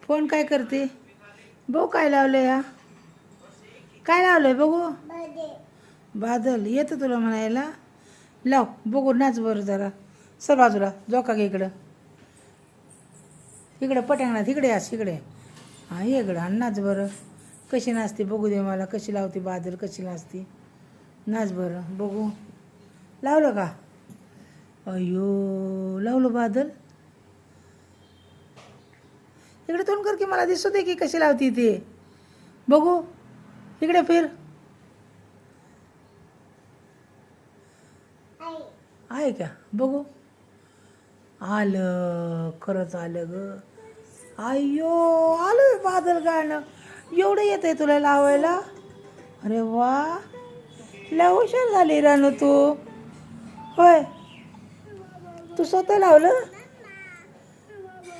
Phone काय करते? बघू काय लावलं या, काय लावलंय बघू. बादल येतं तुला म्हणायला. लाव बघू, नाच बरं जरा. सर बाजूला जोका घे इकडं, इकडं पटांगणात इकडे आस इकडे. हां ये इकडं आणि नाच बरं. कशी नाचते बघू दे मला, कशी लावते बादल, कशी नाचते. नाच बरं बघू. लावलं का? अय्यो लावलं बादल. इकडे तोंड कर की मला दिसू दे की कशी लावती ते बघू. इकडे फिर. आहे का बघू. आलं, खरंच आलं ग. अय्यो आलं बादल गाणं. एवढं येत आहे तुला लावायला? अरे वा, लय हुशार झाली रानू तू. होय, तू स्वतः लावलं?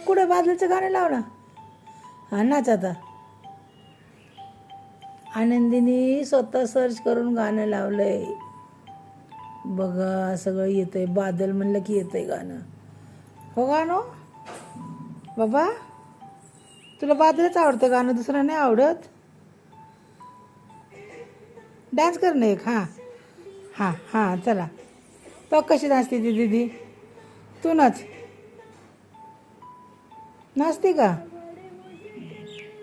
कुठे बादलचं गाणं लाव ना. हा नाच आता. आनंदीने स्वतः सर्च करून गाणं लावलंय बघा. सगळं येतंय, बादल म्हणलं की येतंय गाणं. हो गाणं बाबा, तुला बादलच आवडतं गाणं, दुसरं नाही आवडत? डान्स कर ना एक. हां हां हां चला. तो कशी नाचते ती दीदी? तू नाच. नाचते का?